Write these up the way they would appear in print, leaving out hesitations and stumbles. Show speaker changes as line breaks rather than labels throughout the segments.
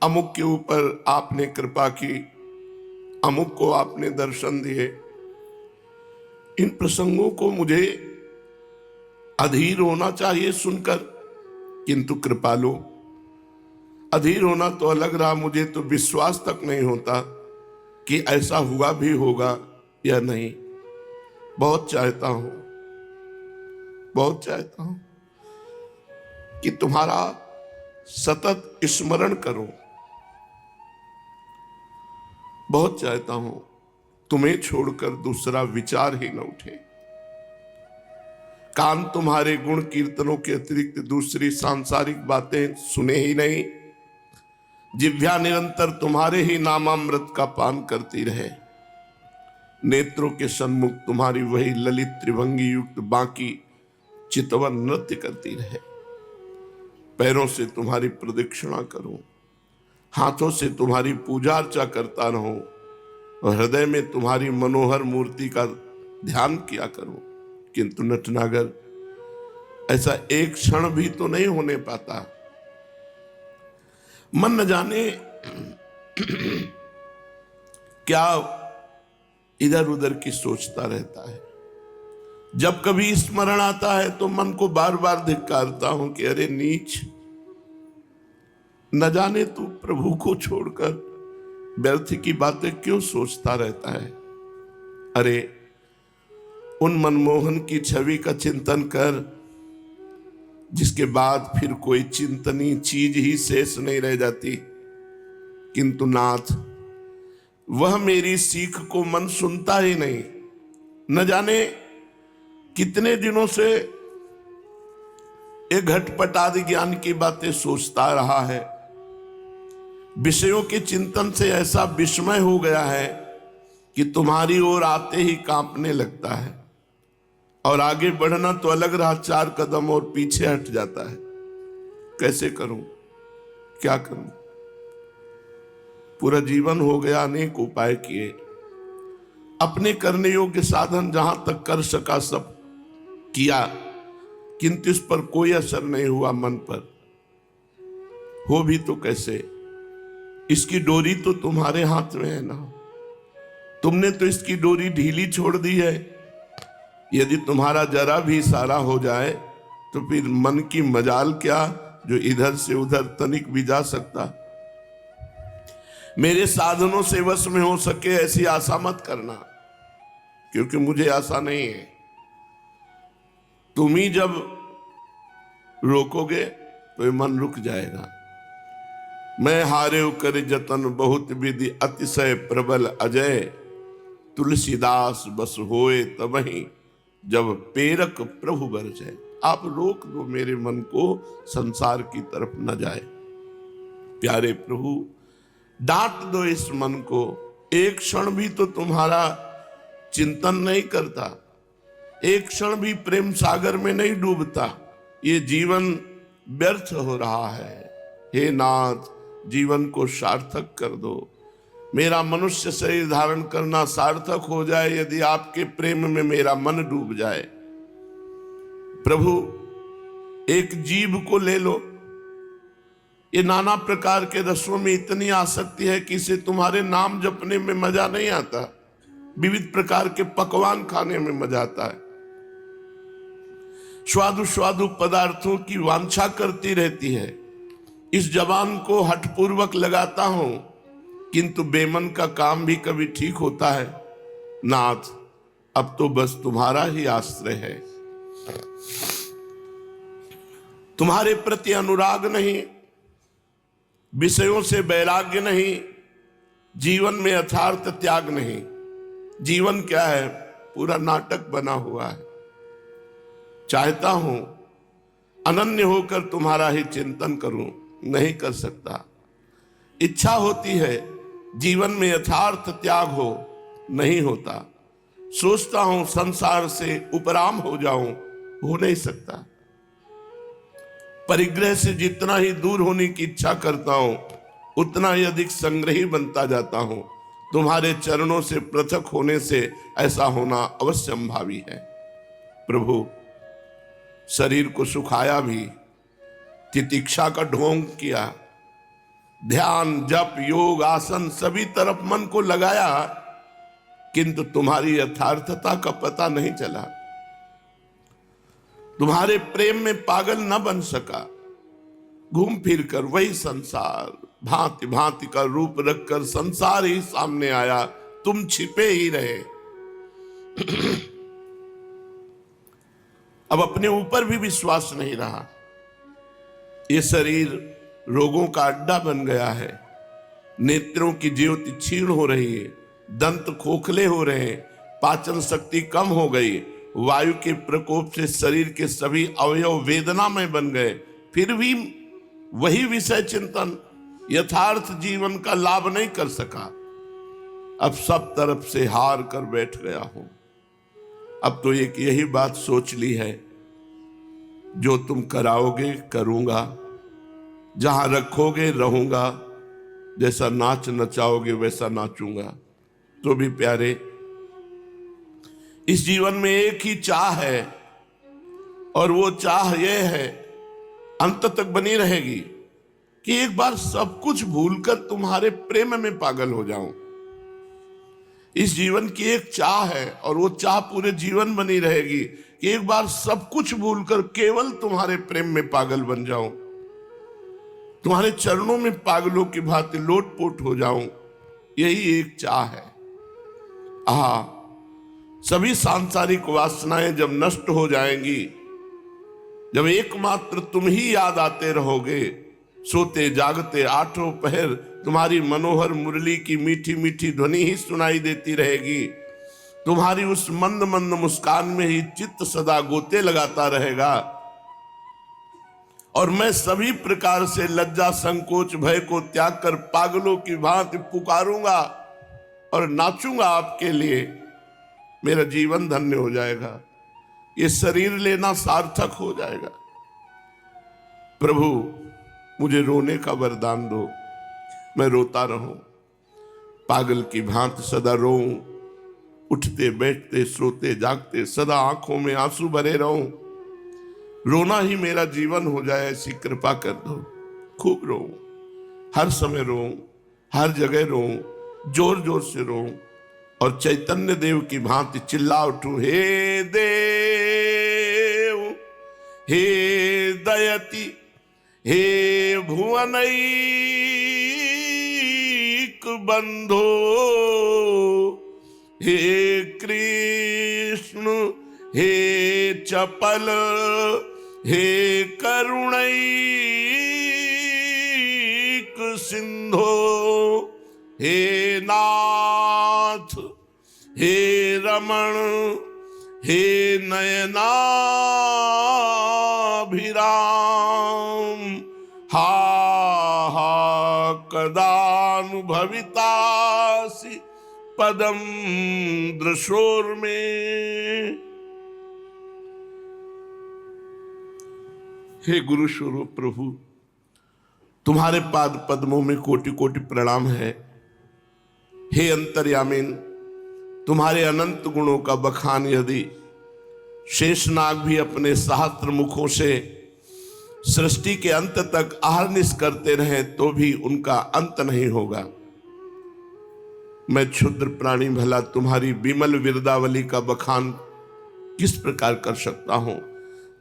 अमुक के ऊपर आपने कृपा की, अमुक को आपने दर्शन दिए। इन प्रसंगों को मुझे अधीर होना चाहिए सुनकर, किंतु कृपालु, अधीर होना तो अलग रहा, मुझे तो विश्वास तक नहीं होता कि ऐसा हुआ भी होगा या नहीं। बहुत चाहता हूं, बहुत चाहता हूं कि तुम्हारा सतत स्मरण करूं। बहुत चाहता हूं तुम्हें छोड़कर दूसरा विचार ही न उठे। कान तुम्हारे गुण कीर्तनों के अतिरिक्त दूसरी सांसारिक बातें सुने ही नहीं। जिह्वा निरंतर तुम्हारे ही नामामृत का पान करती रहे। नेत्रों के सन्मुख तुम्हारी वही ललित त्रिभंगी युक्त बाकी चितवन नृत्य करती रहे। पैरों से तुम्हारी प्रदक्षिणा करूं, हाथों से तुम्हारी पूजा अर्चा करता रहूं और हृदय में तुम्हारी मनोहर मूर्ति का ध्यान किया करूं। किंतु नटनागर, ऐसा एक क्षण भी तो नहीं होने पाता। मन न जाने क्या इधर उधर की सोचता रहता है। जब कभी स्मरण आता है तो मन को बार बार धिक्कारता हूं कि अरे नीच, न जाने तू प्रभु को छोड़कर व्यर्थ की बातें क्यों सोचता रहता है। अरे उन मनमोहन की छवि का चिंतन कर, जिसके बाद फिर कोई चिंतनीय चीज ही शेष नहीं रह जाती। किंतु नाथ, वह मेरी सीख को मन सुनता ही नहीं। न जाने कितने दिनों से एक घटपट आदि ज्ञान की बातें सोचता रहा है। विषयों के चिंतन से ऐसा विस्मय हो गया है कि तुम्हारी ओर आते ही कांपने लगता है, और आगे बढ़ना तो अलग रहा, 4 कदम और पीछे हट जाता है। कैसे करूं, क्या करूं? पूरा जीवन हो गया अनेक उपाय किए, अपने करने योग्य साधन जहां तक कर सका सब किया, किंतु इस पर कोई असर नहीं हुआ। मन पर हो भी तो कैसे? इसकी डोरी तो तुम्हारे हाथ में है ना। तुमने तो इसकी डोरी ढीली छोड़ दी है। यदि तुम्हारा जरा भी इशारा हो जाए तो फिर मन की मजाल क्या जो इधर से उधर तनिक भी जा सकता। मेरे साधनों से वश में हो सके ऐसी आशा मत करना, क्योंकि मुझे आशा नहीं है। तुम ही जब रोकोगे तो ये मन रुक जाएगा। मैं हारे कर जतन बहुत विधि अतिशय प्रबल अजय, तुलसीदास बस होए तबहि जब पेरक प्रभु बरसै। आप रोक दो मेरे मन को, संसार की तरफ न जाए। प्यारे प्रभु, डांट दो इस मन को। एक क्षण भी तो तुम्हारा चिंतन नहीं करता, एक क्षण भी प्रेम सागर में नहीं डूबता। ये जीवन व्यर्थ हो रहा है। हे नाथ, जीवन को सार्थक कर दो। मेरा मनुष्य शरीर धारण करना सार्थक हो जाए यदि आपके प्रेम में मेरा मन डूब जाए। प्रभु, एक जीभ को ले लो। ये नाना प्रकार के रसों में इतनी आसक्ति है कि इसे तुम्हारे नाम जपने में मजा नहीं आता। विविध प्रकार के पकवान खाने में मजा आता है। स्वादु स्वादु पदार्थों की वांछा करती रहती है। इस जबान को हठपूर्वक लगाता हूं, किंतु बेमन का काम भी कभी ठीक होता है। नाथ, अब तो बस तुम्हारा ही आश्रय है। तुम्हारे प्रति अनुराग नहीं, विषयों से वैराग्य नहीं, जीवन में यथार्थ त्याग नहीं। जीवन क्या है? पूरा नाटक बना हुआ है। चाहता हूं अनन्य होकर तुम्हारा ही चिंतन करूं, नहीं कर सकता। इच्छा होती है जीवन में यथार्थ त्याग हो, नहीं होता। सोचता हूं संसार से उपराम हो जाऊं, हो नहीं सकता। परिग्रह से जितना ही दूर होने की इच्छा करता हूं, उतना ही अधिक संग्रही बनता जाता हूं। तुम्हारे चरणों से पृथक होने से ऐसा होना अवश्य संभावी है। प्रभु, शरीर को सुखाया भी, तितिक्षा का ढोंग किया, ध्यान, जप, योग, आसन सभी तरफ मन को लगाया, किंतु तुम्हारी यथार्थता का पता नहीं चला। तुम्हारे प्रेम में पागल न बन सका। घूम फिर कर वही संसार, भांति भांति का रूप रखकर संसार ही सामने आया, तुम छिपे ही रहे। अब अपने ऊपर भी विश्वास नहीं रहा। ये शरीर रोगों का अड्डा बन गया है। नेत्रों की ज्योति क्षीण हो रही है, दंत खोखले हो रहे हैं, पाचन शक्ति कम हो गई, वायु के प्रकोप से शरीर के सभी अवयव वेदना में बन गए। फिर भी वही विषय चिंतन यथार्थ जीवन का लाभ नहीं कर सका। अब सब तरफ से हार कर बैठ गया हूं। अब तो एक यही बात सोच ली है, जो तुम कराओगे करूंगा, जहां रखोगे रहूंगा, जैसा नाच नचाओगे वैसा नाचूंगा। तो भी प्यारे, इस जीवन में एक ही चाह है, और वो चाह यह है, अंत तक बनी रहेगी, कि एक बार सब कुछ भूलकर तुम्हारे प्रेम में पागल हो जाऊं। इस जीवन की एक चाह है, और वो चाह पूरे जीवन बनी रहेगी, कि एक बार सब कुछ भूलकर केवल तुम्हारे प्रेम में पागल बन जाऊं, तुम्हारे चरणों में पागलों की भांति लोटपोट हो जाऊं। यही एक चाह है। सभी सांसारिक वासनाएं जब नष्ट हो जाएंगी, जब एकमात्र तुम ही याद आते रहोगे, सोते जागते आठों पहर तुम्हारी मनोहर मुरली की मीठी मीठी ध्वनि ही सुनाई देती रहेगी, तुम्हारी उस मंद मंद मुस्कान में ही चित्त सदा गोते लगाता रहेगा, और मैं सभी प्रकार से लज्जा संकोच भय को त्याग कर पागलों की भांति पुकारूंगा और नाचूंगा आपके लिए। मेरा जीवन धन्य हो जाएगा, ये शरीर लेना सार्थक हो जाएगा। प्रभु, मुझे रोने का वरदान दो, मैं रोता रहूं, पागल की भांति सदा रोऊं, उठते बैठते सोते जागते सदा आंखों में आंसू भरे रहूं। रोना ही मेरा जीवन हो जाए, ऐसी कृपा कर दो। खूब रोऊं, हर समय रोऊं, हर जगह रोऊं, जोर जोर से रोऊं, और चैतन्य देव की भांति चिल्ला उठूं, हे देव, हे दयति, हे भुवनैक बंधो, हे कृष्ण, हे चपल, हे करुणैक सिंधो, हे नाथ, हे रमण, हे नयनाभिराम, हा हा कदानुभवितासि पदम दृशोर में। हे गुरु स्वरूप प्रभु, तुम्हारे पाद पद्मों में कोटि कोटि प्रणाम है। हे अंतर्यामीन, तुम्हारे अनंत गुणों का बखान यदि शेषनाग भी अपने सहस्त्र मुखों से सृष्टि के अंत तक आहर्निश करते रहे तो भी उनका अंत नहीं होगा। मैं क्षुद्र प्राणी भला तुम्हारी विमल विरदावली का बखान किस प्रकार कर सकता हूं।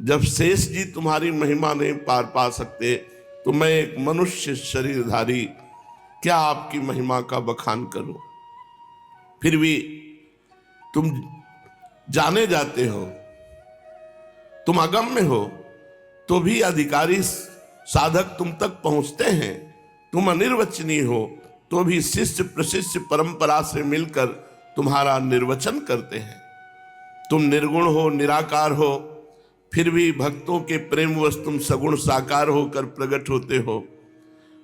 जब शेष जी तुम्हारी महिमा नहीं पार पा सकते, तो मैं एक मनुष्य शरीरधारी क्या आपकी महिमा का बखान करूं। फिर भी तुम जाने जाते हो, तुम अगम्य हो, तो भी अधिकारी साधक तुम तक पहुंचते हैं। तुम अनिर्वचनीय हो, तो भी शिष्य प्रशिष्य परंपरा से मिलकर तुम्हारा निर्वचन करते हैं। तुम निर्गुण हो, निराकार हो, फिर भी भक्तों के प्रेमवश तुम सगुण साकार होकर प्रकट होते हो।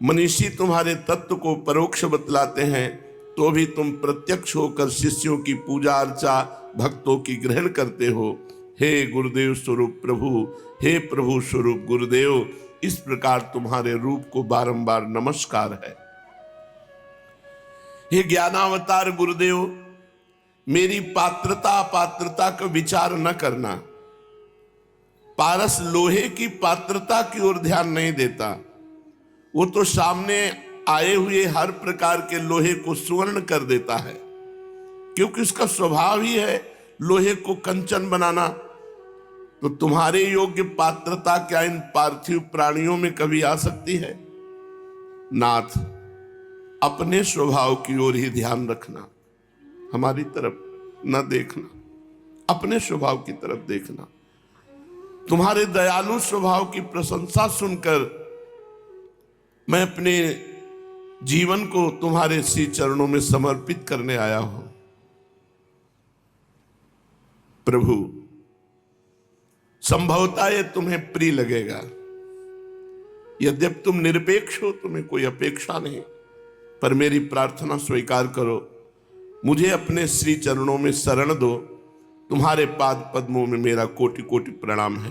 मनीषी तुम्हारे तत्व को परोक्ष बतलाते हैं, तो भी तुम प्रत्यक्ष होकर शिष्यों की पूजा अर्चा भक्तों की ग्रहण करते हो। हे गुरुदेव स्वरूप प्रभु, हे प्रभु स्वरूप गुरुदेव, इस प्रकार तुम्हारे रूप को बारंबार नमस्कार है। हे ज्ञानावतार गुरुदेव, मेरी पात्रता अपात्रता का विचार न करना। पारस लोहे की पात्रता की ओर ध्यान नहीं देता, वो तो सामने आए हुए हर प्रकार के लोहे को सुवर्ण कर देता है, क्योंकि उसका स्वभाव ही है लोहे को कंचन बनाना। तो तुम्हारे योग्य पात्रता क्या इन पार्थिव प्राणियों में कभी आ सकती है? नाथ, अपने स्वभाव की ओर ही ध्यान रखना, हमारी तरफ न देखना, अपने स्वभाव की तरफ देखना। तुम्हारे दयालु स्वभाव की प्रशंसा सुनकर मैं अपने जीवन को तुम्हारे श्री चरणों में समर्पित करने आया हूं। प्रभु, संभवतः ये तुम्हें प्रिय लगेगा, यद्यपि तुम निरपेक्ष हो, तुम्हें कोई अपेक्षा नहीं, पर मेरी प्रार्थना स्वीकार करो, मुझे अपने श्री चरणों में शरण दो। तुम्हारे पाद पद्मों में मेरा कोटि कोटि प्रणाम है।